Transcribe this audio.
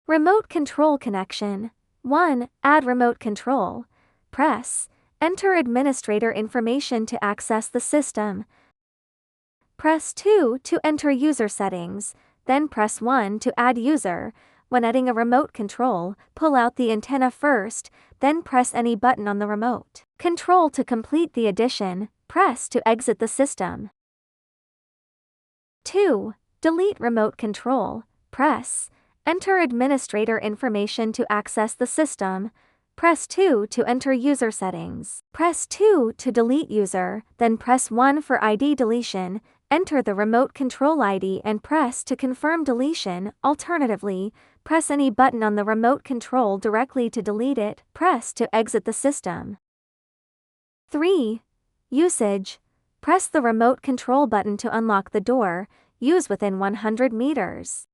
Remote control connection. 1. Add remote control. Press. Enter administrator information to access the system. Press 2 to enter user settings, then press 1 to add user. When adding a remote control, pull out the antenna first, then press any button on the remote control to complete the addition. Press to exit the system. 2. Delete remote control. Press. Enter administrator information to access the system. Press 2 to enter user settings. Press 2 to delete user, then press 1 for ID deletion. Enter the remote control ID and press to confirm deletion. Alternatively, press any button on the remote control directly to delete it. Press to exit the system. 3. Usage. Press the remote control button to unlock the door. Use within 100 meters.